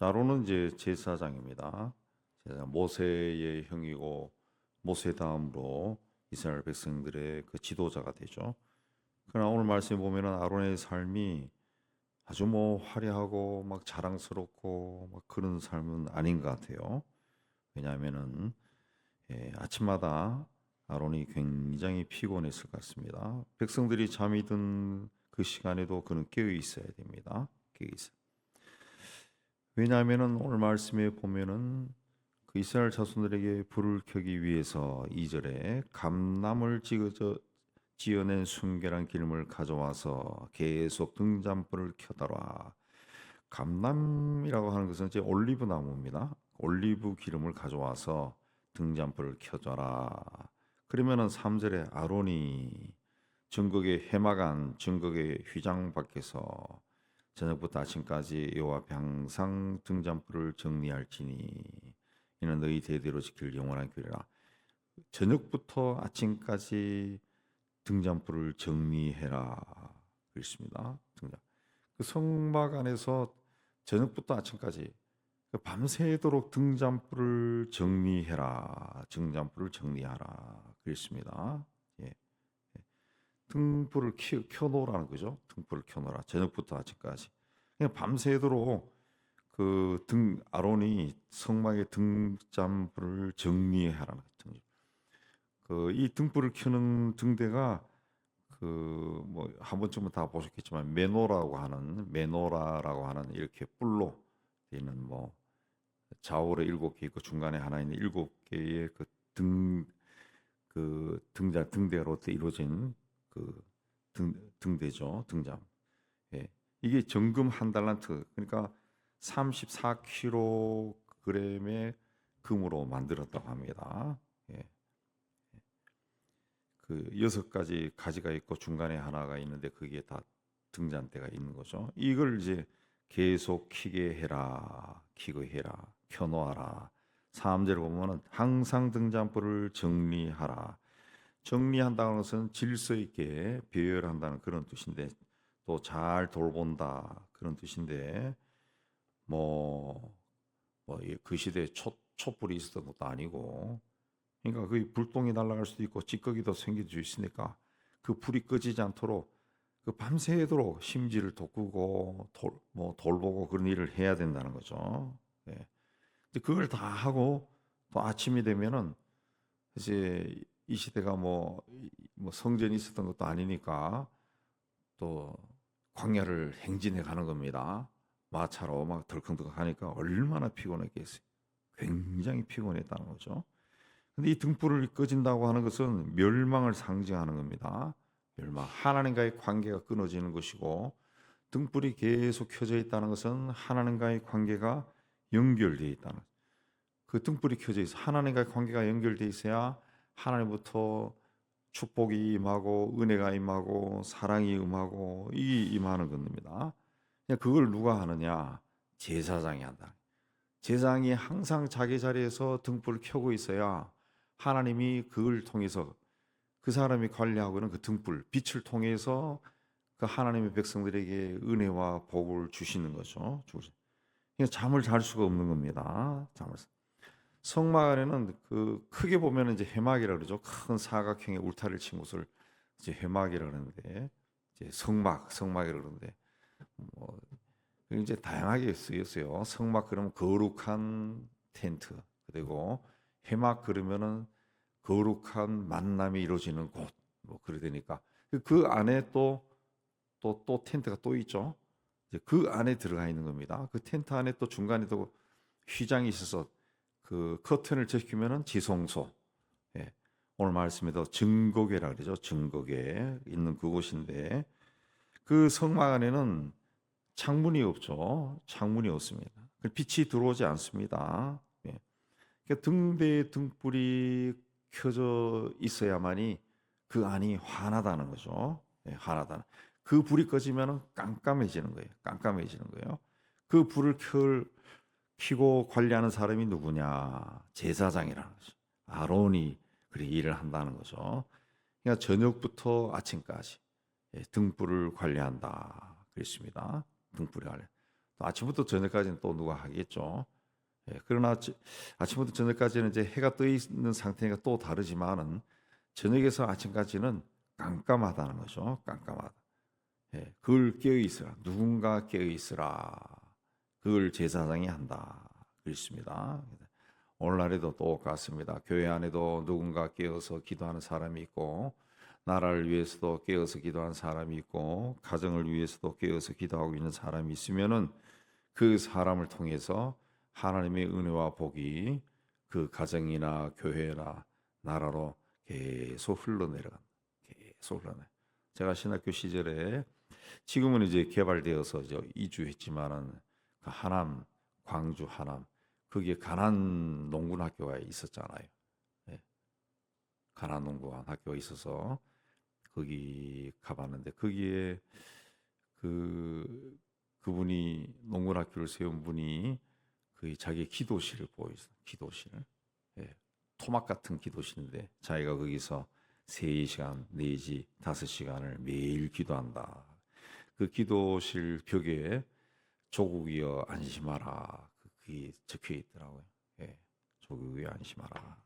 자, 아론은 이제 제사장입니다. 모세의 형이고 모세 다음으로 이스라엘 백성들의 그 지도자가 되죠. 그러나 오늘 말씀에 보면은 아론의 삶이 아주 화려하고 막 자랑스럽고 막 그런 삶은 아닌 것 같아요. 왜냐하면은 아침마다 아론이 굉장히 피곤했을 것 같습니다. 백성들이 잠이 든 그 시간에도 그는 깨어 있어야 됩니다. 깨어 있어. 왜냐하면은 오늘 말씀에 보면은 그 이스라엘 자손들에게 불을 켜기 위해서 2절에 감람을 지어낸 순결한 기름을 가져와서 계속 등잔불을 켜더라. 감람이라고 하는 것은 이제 올리브 나무입니다. 올리브 기름을 가져와서 등잔불을 켜줘라. 그러면은 3절에 아론이 증거의 회막안 증거의 휘장 밖에서 저녁부터 아침까지 여호와 앞에 항상 등잔불을 정리할지니 이는 너희 대대로 지킬 영원한 규례라. 저녁부터 아침까지 등잔불을 정리해라 그랬습니다. 그 성막 안에서 저녁부터 아침까지 밤새도록 등잔불을 정리해라. 등잔불을 정리하라 그랬습니다. 예. 등불을 켜놓으라는 거죠. 등불을 켜놓으라. 저녁부터 아침까지. 그냥 밤새도록 아론이 성막의 등잔불을 정리하라는 거죠. 이 등불을 켜는 등대가 한 번쯤은 다 보셨겠지만 메노라라고 하는 이렇게 뿔로 되는 좌우로 7개 있고 중간에 하나 있는 7개의 등대로 이루어진 등대죠. 등잔. 예. 이게 정금 한 달란트, 그러니까 34kg의 금으로 만들었다고 합니다. 예. 그 6가지 가지가 있고 중간에 하나가 있는데 그게 다 등잔대가 있는 거죠. 이걸 이제 계속 켜게 해라, 켜놓아라. 3절에 보면은 항상 등잔불을 정리하라. 정리한다는 것은 질서 있게 배열한다는 그런 뜻인데 또 잘 돌본다 그런 뜻인데 그 시대에 촛불이 있었던 것도 아니고 그러니까 그 불똥이 날아갈 수도 있고 찌꺼기도 생길 수 있으니까 그 불이 꺼지지 않도록 그 밤새도록 심지를 돋구고 돌보고 그런 일을 해야 된다는 거죠. 예. 그걸 다 하고 또 아침이 되면은 이제 이 시대가 성전이 있었던 것도 아니니까 또 광야를 행진해 가는 겁니다. 마차로 막 덜컹덜컹 하니까 얼마나 피곤했겠어요. 굉장히 피곤했다는 거죠. 근데 이 등불을 꺼진다고 하는 것은 멸망을 상징하는 겁니다. 멸망. 하나님과의 관계가 끊어지는 것이고 등불이 계속 켜져 있다는 것은 하나님과의 관계가 연결되어 있다는 거죠. 그 등불이 켜져 있어 하나님과의 관계가 연결되어 있어야 하나님부터 축복이 임하고 은혜가 임하고 사랑이 임하고 이 임하는 겁니다. 그걸 누가 하느냐? 제사장이 한다. 제사장이 항상 자기 자리에서 등불을 켜고 있어야 하나님이 그걸 통해서 그 사람이 관리하고 있는 그 등불, 빛을 통해서 그 하나님의 백성들에게 은혜와 복을 주시는 거죠. 잠을 잘 수가 없는 겁니다. 성막 안에는 크게 보면 이제 회막이라 그러죠. 큰 사각형의 울타리를 친 곳을 이제 회막이라 그러는데 이제 성막이라 그러는데 이제 다양하게 쓰였어요. 성막 그러면 거룩한 텐트, 그리고 회막 그러면은 거룩한 만남이 이루어지는 곳, 그래 되니까 그 안에 또 텐트가 또 있죠. 이제 그 안에 들어가 있는 겁니다. 그 텐트 안에 또 중간에 또 휘장이 있어서 그 커튼을 제끼면은 지성소, 예. 오늘 말씀에도 증거궤라 그러죠. 증거궤 있는 그곳인데 그 성막 안에는 창문이 없죠. 창문이 없습니다. 빛이 들어오지 않습니다. 예. 그러니까 등대에 등불이 켜져 있어야만이 그 안이 환하다는 거죠. 예, 환하다는. 그 불이 꺼지면 깜깜해지는 거예요. 깜깜해지는 거예요. 그 불을 켜고 관리하는 사람이 누구냐? 제사장이라는 거죠. 아론이 그렇게 일을 한다는 거죠. 그러니까 저녁부터 아침까지 등불을 관리한다. 그랬습니다. 등불이 관리. 또 아침부터 저녁까지는 또 누가 하겠죠. 그러나 아침부터 저녁까지는 이제 해가 떠 있는 상태가 또 다르지만은 저녁에서 아침까지는 깜깜하다는 거죠. 깜깜하다. 그걸 깨어 있으라. 누군가 깨어 있으라. 그걸 제사장이 한다. 그렇습니다. 오늘날에도 똑같습니다. 교회 안에도 누군가 깨어서 기도하는 사람이 있고, 나라를 위해서도 깨어서 기도하는 사람이 있고, 가정을 위해서도 깨어서 기도하고 있는 사람이 있으면은 그 사람을 통해서 하나님의 은혜와 복이 그 가정이나 교회나 나라로 계속 흘러내려간다. 계속 흘러내. 제가 신학교 시절에 지금은 이제 개발되어서 이주했지만은 그 하남, 광주 하남 거기에 가난 농군 학교가 있었잖아요. 예, 가난 농군 학교가 있어서 거기 가봤는데 거기에 그분이 농군 학교를 세운 분이 그 자기 기도실을 보여줬어요. 기도실. 예, 토막 같은 기도실인데 자기가 거기서 3시간 내지 5시간을 매일 기도한다. 그 기도실 벽에 조국이여 안심하라. 그게 적혀 있더라고요. 예, 조국이여 안심하라.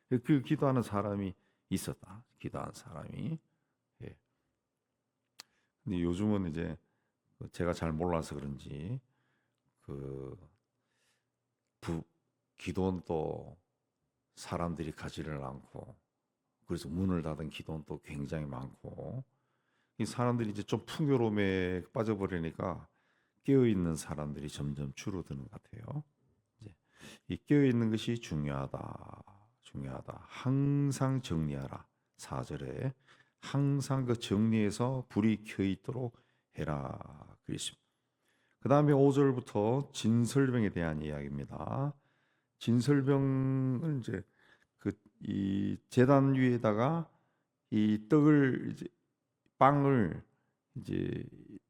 그 기도하는 사람이 있었다. 기도하는 사람이. 예. 근데 요즘은 이제 제가 잘 몰라서 그런지 그 기도는 또 사람들이 가지를 않고 그래서 문을 닫은 기도는 또 굉장히 많고 이 사람들이 이제 좀 풍요로움에 빠져버리니까 깨어 있는 사람들이 점점 줄어드는 것 같아요. 이제 이 깨어 있는 것이 중요하다. 중요하다. 항상 정리하라. 4절에 항상 그 정리해서 불이 켜 있도록 해라. 그랬습니다. 그 다음에 5절부터 진설병에 대한 이야기입니다. 진설병은 이제 이 제단 위에다가 이 떡을 이제 빵을 이제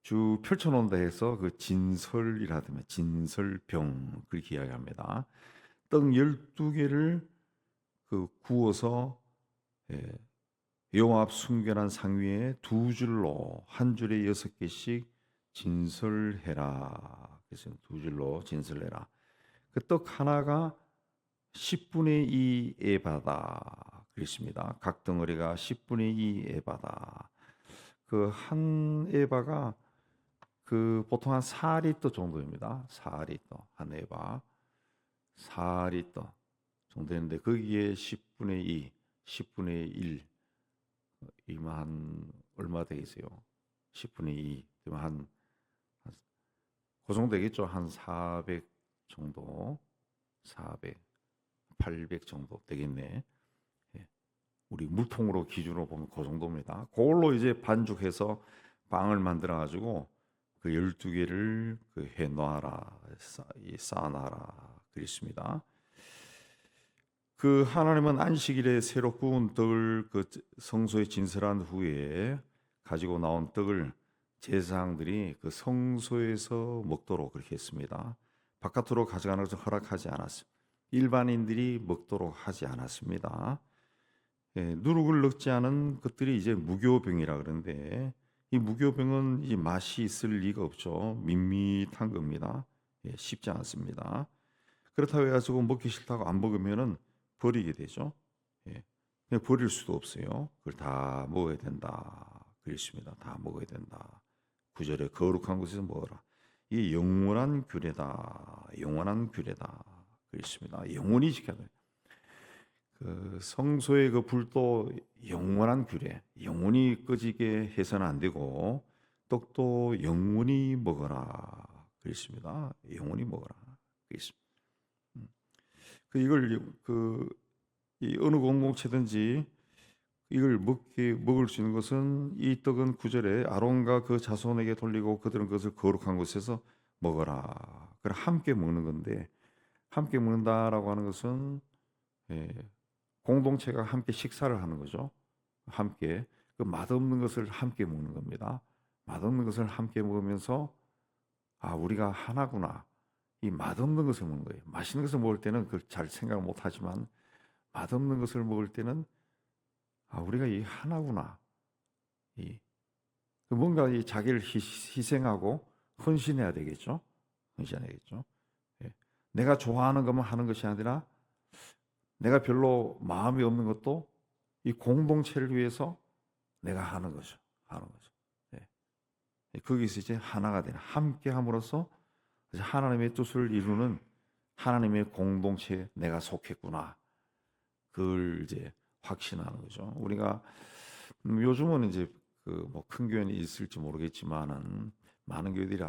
쭉 펼쳐놓는다 해서 그 진설이라든가 진설병 그렇게 이야기합니다. 떡 12개를 그 구워서 여호와 앞 순결한 상 위에 2줄로 한 줄에 6개씩 진설해라. 그래서 2줄로 진설해라. 그 떡 하나가 10분의 2 에바다. 그랬습니다. 각 덩어리가 10분의 2 에바다. 그 한 에바가 그 보통 한 4리터 정도입니다. 4리터 한 에바 4리터 정도인데 거기에 10분의 2, 10분의 1 이면 한 얼마 되겠어요? 10분의 2 되면 그 정도 되겠죠? 한 400 정도, 400, 800 정도 되겠네. 예. 우리 물통으로 기준으로 보면 그 정도입니다. 그걸로 이제 반죽해서 빵을 만들어 가지고 그 12개를 그 해 놓아라, 쌓아놔라 그랬습니다. 그 하나님은 안식일에 새로 구운 떡을 그 성소에 진설한 후에 가지고 나온 떡을 제사장들이 그 성소에서 먹도록 그렇게 했습니다. 바깥으로 가져가는 것을 허락하지 않았습니다. 일반인들이 먹도록 하지 않았습니다. 누룩을 넣지 않은 것들이 이제 무교병이라 그러는데 이 무교병은 이 맛이 있을 리가 없죠. 밋밋한 겁니다. 쉽지 않습니다. 그렇다고 해가지고 먹기 싫다고 안 먹으면은 버리게 되죠. 그냥 버릴 수도 없어요. 그걸 다 먹어야 된다. 그랬습니다. 다 먹어야 된다. 9절에 거룩한 곳에서 먹어라. 이게 영원한 규례다. 영원한 규례다. 그랬습니다. 영원히 지켜야 돼요. 그 성소의 그 불도 영원한 규례, 영원히 꺼지게 해서는 안 되고 떡도 영원히 먹어라. 그랬습니다. 영원히 먹어라. 그랬습니다. 이걸 이 어느 공동체든지 이걸 먹을 수 있는 것은 이 떡은 9절에 아론과 그 자손에게 돌리고 그들은 그것을 거룩한 곳에서 먹어라. 그래 함께 먹는 건데 함께 먹는다라고 하는 것은 공동체가 함께 식사를 하는 거죠. 함께 그 맛없는 것을 함께 먹는 겁니다. 맛없는 것을 함께 먹으면서 우리가 하나구나. 이 맛없는 것을 먹는 거예요. 맛있는 것을 먹을 때는 그걸 잘 생각을 못 하지만 맛없는 것을 먹을 때는 우리가 이 하나구나. 뭔가 이 자기를 희생하고 헌신해야 되겠죠. 헌신해야겠죠. 예. 내가 좋아하는 것만 하는 것이 아니라 내가 별로 마음이 없는 것도 이 공동체를 위해서 내가 하는 거죠. 하는 거죠. 예. 거기서 이제 하나가 되는 함께 함으로써 하나님의 뜻을 이루는 하나님의 공동체에 내가 속했구나. 그걸 이제 확신하는 거죠. 우리가 요즘은 이제 그 뭐 큰 교회는 있을지 모르겠지만은 많은 교회들이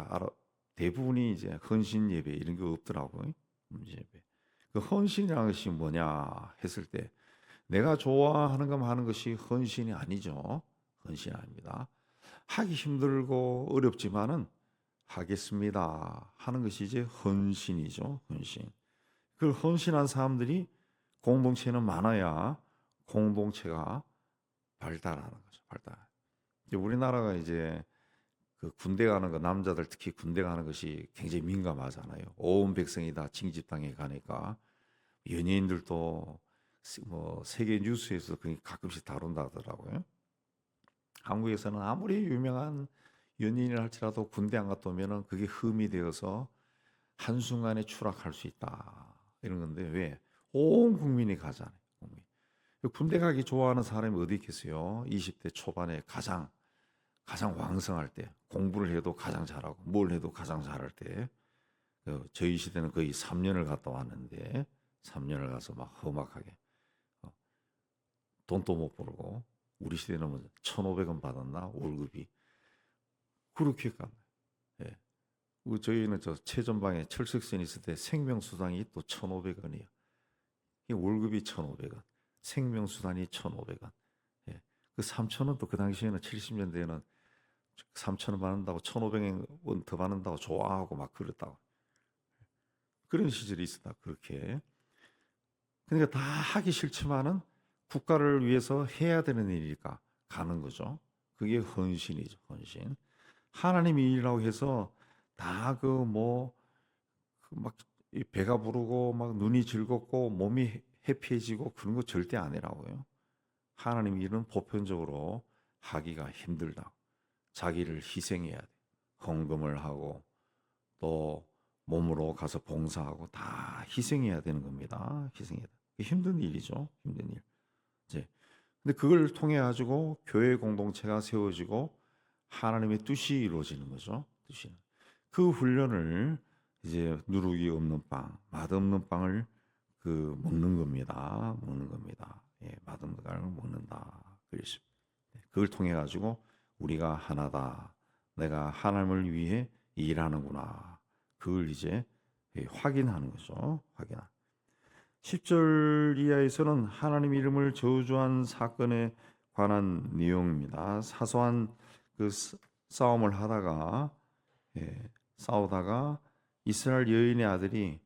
대부분이 이제 헌신 예배 이런 게 없더라고요. 예배. 그 헌신이라는 것이 뭐냐 했을 때 내가 좋아하는 것만 하는 것이 헌신이 아니죠. 헌신이 아닙니다. 하기 힘들고 어렵지만은 하겠습니다 하는 것이 이제 헌신이죠. 헌신. 그 헌신한 사람들이 공동체는 많아야 공동체가 발달하는 거죠. 발달. 이제 우리나라가 이제 그 군대 가는 거 남자들 특히 군대 가는 것이 굉장히 민감하잖아요. 온 백성이 다 징집당에 가니까 연예인들도 뭐 세계 뉴스에서 그게 가끔씩 다룬다더라고요. 한국에서는 아무리 유명한 연예인을 할지라도 군대 안 갔다 오면은 그게 흠이 되어서 한순간에 추락할 수 있다. 이런 건데 왜? 온 국민이 가잖아요. 국민. 군대 가기 좋아하는 사람이 어디 있겠어요? 20대 초반에 가장 왕성할 때, 공부를 해도 가장 잘하고 뭘 해도 가장 잘할 때. 저희 시대는 거의 3년을 갔다 왔는데 3년을 가서 막 험악하게 돈도 못 벌고 우리 시대는 뭐 1,500원 받았나 월급이 그렇게 갔네. 예. 저희는 저 최전방에 철석선이 있을 때 생명수당이 또 1,500원이에요. 월급이 1,500원, 생명수단이 1,500원. 예. 그 3,000원도 그 당시에는 70년대에는 3,000원 받는다고 1,500원 더 받는다고 좋아하고 막 그랬다고. 그런 시절이 있었다. 그렇게. 그러니까 다 하기 싫지만은 국가를 위해서 해야 되는 일이니까 가는 거죠. 그게 헌신이죠. 헌신. 하나님이 일이라고 해서 다 그 뭐 막 배가 부르고 막 눈이 즐겁고 몸이 해피해지고 그런 거 절대 아니라고요. 하나님 일은 보편적으로 하기가 힘들다. 자기를 희생해야 돼. 헌금을 하고 또 몸으로 가서 봉사하고 다 희생해야 되는 겁니다. 희생해야 돼. 힘든 일이죠. 힘든 일. 이제 근데 그걸 통해 가지고 교회 공동체가 세워지고 하나님의 뜻이 이루어지는 거죠. 뜻이. 그 훈련을 이제 누룩이 없는 빵, 맛없는 빵을 그 먹는 겁니다. 먹는 겁니다. 예, 맛없는 빵을 먹는다. 그걸 통해 가지고 우리가 하나다. 내가 하나님을 위해 일하는구나. 그걸 이제 확인하는 거죠. 확인. 10절 이하에서는 하나님 이름을 저주한 사건에 관한 내용입니다. 사소한 그 싸움을 하다가 싸우다가 이스라엘 여인의 아들이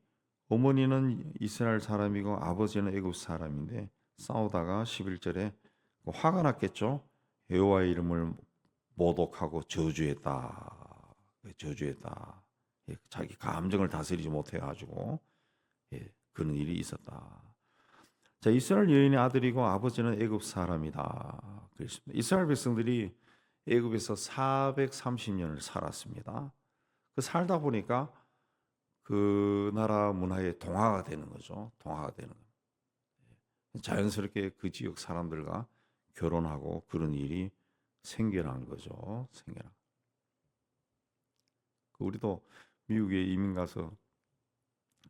어머니는 이스라엘 사람이고 아버지는 애굽 사람인데 싸우다가 11절에 화가 났겠죠. 여호와의 이름을 모독하고 저주했다. 저주했다. 자기 감정을 다스리지 못해가지고 그런 일이 있었다. 자, 이스라엘 여인의 아들이고 아버지는 애굽 사람이다. 그랬습니다. 이스라엘 백성들이 애굽에서 430년을 살았습니다. 그 살다 보니까 그 나라 문화에 동화가 되는 거죠. 동화가 되는 거예요. 자연스럽게 그 지역 사람들과 결혼하고 그런 일이 생겨난 거죠. 생겨난. 우리도 미국에 이민 가서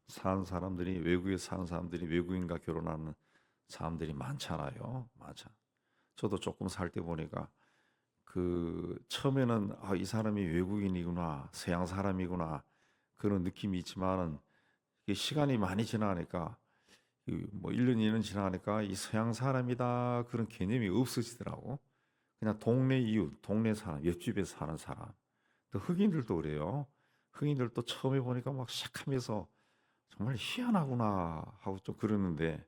사는 사람들이 외국에 사는 사람들이 외국인과 결혼하는 사람들이 많잖아요. 많잖아. 저도 조금 살 때 보니까 그 처음에는 이 사람이 외국인이구나, 서양 사람이구나 그런 느낌이 있지만은 시간이 많이 지나니까 뭐 1년, 2년 지나니까 이 서양 사람이다 그런 개념이 없어지더라고. 그냥 동네 이웃, 동네 사람, 옆집에 사는 사람. 또 흑인들도 그래요. 흑인들도 처음에 보니까 막 시작하면서 정말 희한하구나 하고 좀 그러는데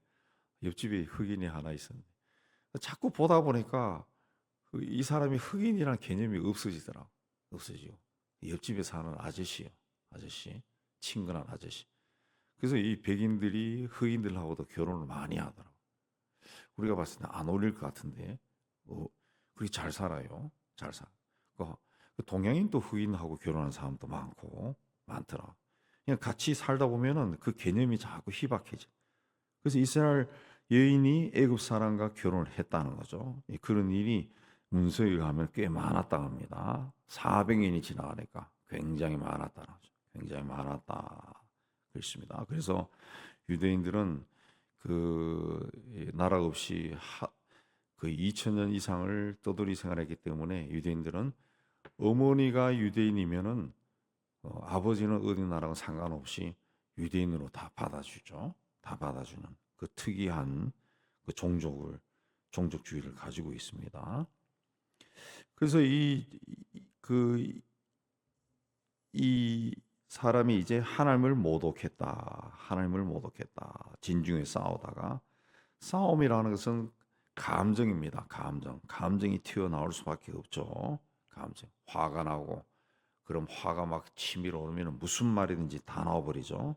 옆집에 흑인이 하나 있었는데 자꾸 보다 보니까 이 사람이 흑인이라는 개념이 없어지더라고. 없어지고 옆집에 사는 아저씨요. 아저씨, 친근한 아저씨. 그래서 이 백인들이 흑인들하고도 결혼을 많이 하더라고. 우리가 봤을 때 안 어울릴 것 같은데 그렇게 잘 살아요. 잘 살아. 그 동양인도 흑인하고 결혼한 사람도 많고 많더라. 그냥 같이 살다 보면은 그 개념이 자꾸 희박해져. 그래서 이스라엘 여인이 애굽 사람과 결혼을 했다는 거죠. 그런 일이 문서에 가면 꽤 많았다고 합니다. 400년이 지나가니까 굉장히 많았다는 거죠. 굉장히 많았다. 그렇습니다. 그래서 유대인들은 그 나라 없이 그 2000년 이상을 떠돌이 생활했기 때문에 유대인들은 어머니가 유대인이면은 아버지는 어디 나라와 상관없이 유대인으로 다 받아주죠. 다 받아주는 그 특이한 그 종족주의를 가지고 있습니다. 그래서 이 사람이 이제 하나님을 모독했다. 하나님을 모독했다. 진중에 싸우다가 싸움이라는 것은 감정입니다. 감정이 튀어나올 수밖에 없죠. 감정. 화가 나고 그럼 화가 막 치밀어 오르면 무슨 말이든지 다 나와버리죠.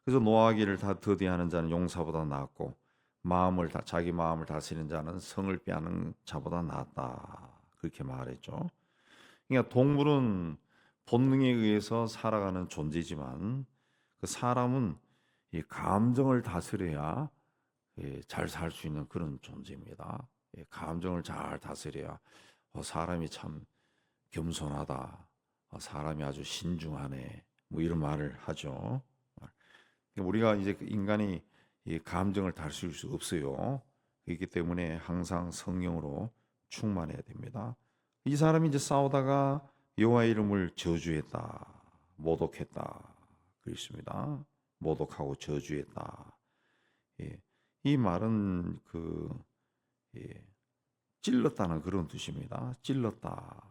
그래서 노하기를 다 더디하는 자는 용사보다 낫고 자기 마음을 다스리는 자는 성을 빼앗는 자보다 낫다. 그렇게 말했죠. 그러니까 동물은 본능에 의해서 살아가는 존재지만 그 사람은 이 감정을 다스려야 잘 살 수 있는 그런 존재입니다. 감정을 잘 다스려야 사람이 참 겸손하다. 사람이 아주 신중하네. 뭐 이런 말을 하죠. 우리가 이제 인간이 이 감정을 다스릴 수 없어요. 그렇기 때문에 항상 성령으로 충만해야 됩니다. 이 사람이 이제 싸우다가 여호와의 이름을 저주했다, 모독했다, 그렇습니다. 모독하고 저주했다. 예. 이 말은 찔렀다는 그런 뜻입니다. 찔렀다,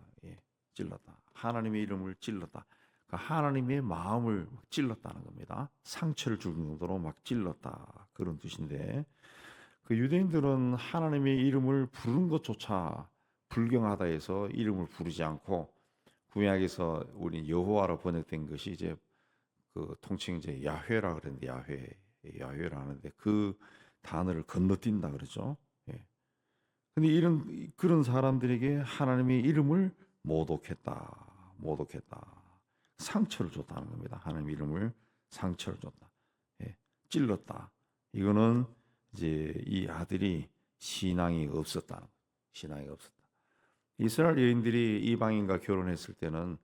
찔렀다. 하나님의 이름을 찔렀다. 하나님의 마음을 찔렀다는 겁니다. 상처를 줄 정도로 막 찔렀다 그런 뜻인데 그 유대인들은 하나님의 이름을 부르는 것조차 불경하다 해서 이름을 부르지 않고 구약에서 우리 여호와로 번역된 것이 이제 그 통칭 이제 야훼라 그랬는데 야훼라 하는데 그 단어를 건너뛴다 그러죠. 예. 근데 그런 사람들에게 하나님의 이름을 모독했다. 상처를 줬다는 겁니다. 하나님 이름을 상처를 줬다. 예, 찔렀다. 이거는 이제 이 아들이 신앙이 없었다. 이스라엘 여인들이 이방인과 결혼했을 때는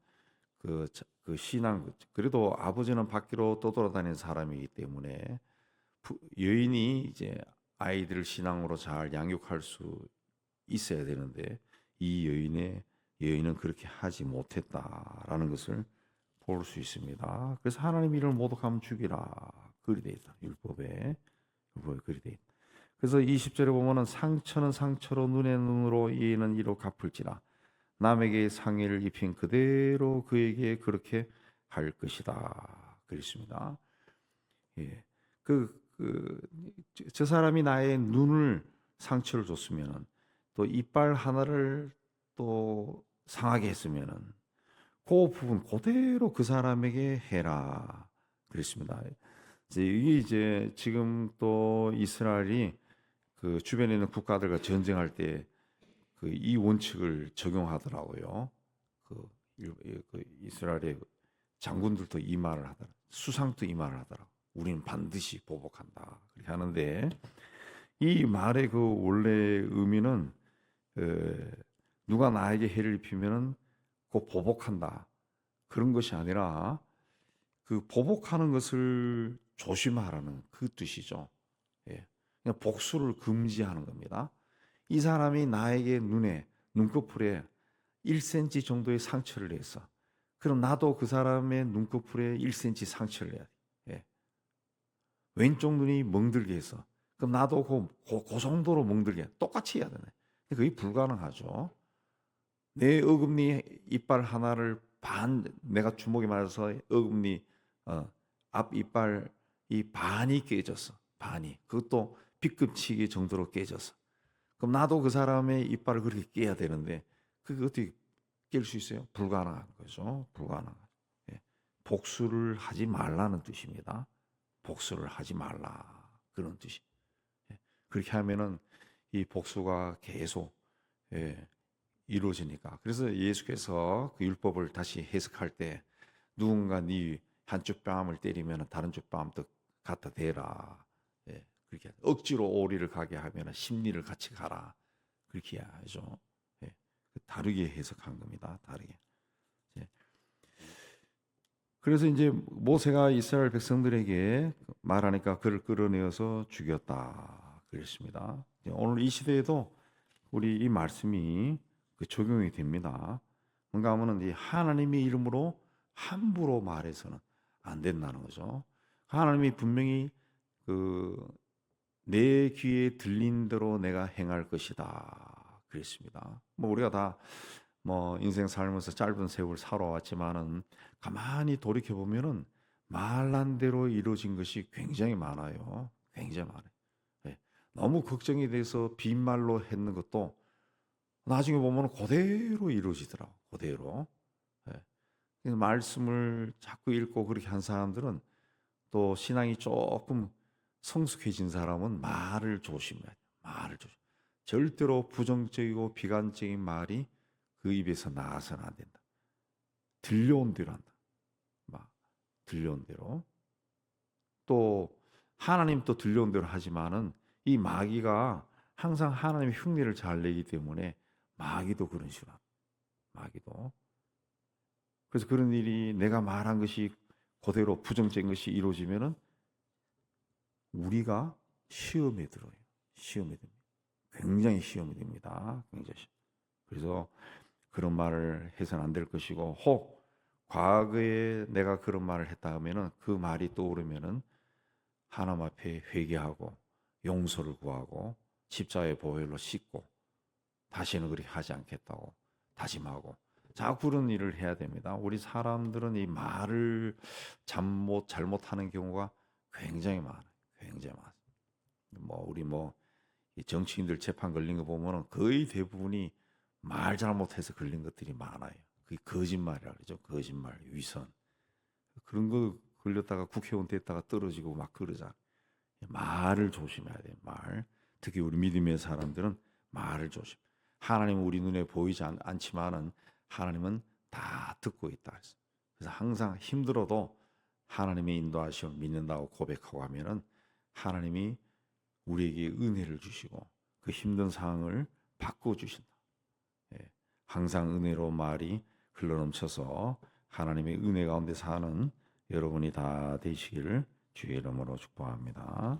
그 신앙 그래도 아버지는 밖으로 떠돌아다니는 사람이기 때문에 여인이 이제 아이들을 신앙으로 잘 양육할 수 있어야 되는데 이 여인은 그렇게 하지 못했다라는 것을 볼 수 있습니다. 그래서 하나님 이름을 모독하면 죽이라 그리 돼 있다. 율법에 그리 돼 있다. 그래서 20절에 보면은 상처는 상처로 눈에 눈으로 이에는 이로 갚을지라 남에게 상해를 입힌 그대로 그에게 그렇게 할 것이다. 그랬습니다. 예. 저 사람이 나의 눈을 상처를 줬으면은 또 이빨 하나를 또 상하게 했으면은 그 부분 그대로 그 사람에게 해라 그랬습니다. 이게 이제 지금 또 이스라엘이 그 주변에 있는 국가들과 전쟁할 때 그 이 원칙을 적용하더라고요. 그 이스라엘의 장군들도 이 말을 하더라. 수상도 이 말을 하더라. 우리는 반드시 보복한다. 그렇게 하는데 이 말의 그 원래 의미는 누가 나에게 해를 입히면은 그 보복한다. 그런 것이 아니라 그 보복하는 것을 조심하라는 그 뜻이죠. 예. 그냥 복수를 금지하는 겁니다. 이 사람이 나에게 눈꺼풀에 1cm 정도의 상처를 냈어. 그럼 나도 그 사람의 눈꺼풀에 1cm 상처를 내야 돼. 예. 왼쪽 눈이 멍들게 해서 그럼 나도 그 정도로 멍들게 똑같이 해야 되네. 그게 불가능하죠. 내 어금니 이빨 하나를 내가 주먹에 맞아서 어금니 앞 이빨이 반이 깨졌어. 그것도 B급치기 정도로 깨졌어. 그럼 나도 그 사람의 이빨을 그렇게 깨야 되는데 그게 어떻게 깰 수 있어요? 불가능한 거죠. 예. 복수를 하지 말라는 뜻입니다. 복수를 하지 말라 그런 뜻이. 예. 그렇게 하면은 이 복수가 계속 이루어지니까. 그래서 예수께서 그 율법을 다시 해석할 때 누군가 네 한쪽 뺨을 때리면 다른 쪽 뺨도 갖다 대라. 예, 그렇게 억지로 오리를 가게 하면 심리를 같이 가라. 그렇게 해야죠. 예, 다르게 해석한 겁니다. 다르게. 예. 그래서 이제 모세가 이스라엘 백성들에게 말하니까 그를 끌어내어서 죽였다. 그랬습니다. 오늘 이 시대에도 우리 이 말씀이 적용이 됩니다. 뭔가 하면은 이 하나님의 이름으로 함부로 말해서는 안 된다는 거죠. 하나님이 분명히 내 귀에 들린 대로 내가 행할 것이다. 그랬습니다. 뭐 우리가 다 뭐 인생 살면서 짧은 세월 살아왔지만은 가만히 돌이켜 보면은 말한 대로 이루어진 것이 굉장히 많아요. 굉장히 많아요. 예. 너무 걱정이 돼서 빈말로 했는 것도 나중에 보면 그대로 이루어지더라고. 그대로. 예. 그래서 말씀을 자꾸 읽고 그렇게 한 사람들은 또 신앙이 조금 성숙해진 사람은 말을 조심해야 돼. 말을 조심. 절대로 부정적이고 비관적인 말이 그 입에서 나와서는 안 된다. 들려온 대로 한다. 막 들려온 대로. 또 하나님 또 들려온 대로 하지만은 이 마귀가 항상 하나님의 흉내를 잘 내기 때문에 마귀도 그런 식으로 합니다. 마귀도. 그래서 그런 일이 내가 말한 것이 그대로 부정적인 것이 이루어지면은 우리가 시험에 들어요. 시험에 됩니다. 굉장히 시험이 됩니다. 굉장히. 그래서 그런 말을 해서는 안 될 것이고, 혹 과거에 내가 그런 말을 했다 하면은 그 말이 떠오르면은 하나님 앞에 회개하고 용서를 구하고 십자가의 보혈로 씻고 다시는 그렇게 하지 않겠다고 다짐하고 자꾸 그런 일을 해야 됩니다. 우리 사람들은 이 말을 잘못하는 경우가 굉장히 많아요. 굉장히 많아요. 우리 이 정치인들 재판 걸린 거 보면은 거의 대부분이 말 잘못해서 걸린 것들이 많아요. 그게 거짓말이라 그러죠. 거짓말, 위선. 그런 거 걸렸다가 국회의원 됐다가 떨어지고 막 그러잖아요. 말을 조심해야 돼요. 말. 특히 우리 믿음의 사람들은 말을 조심. 하나님은 우리 눈에 보이지 않지만은 하나님은 다 듣고 있다. 그래서 항상 힘들어도 하나님의 인도하심을 믿는다고 고백하고 하면은 하나님이 우리에게 은혜를 주시고 그 힘든 상황을 바꿔 주신다. 예, 항상 은혜로 말이 흘러넘쳐서 하나님의 은혜 가운데 사는 여러분이 다 되시기를 주의 이름으로 축복합니다.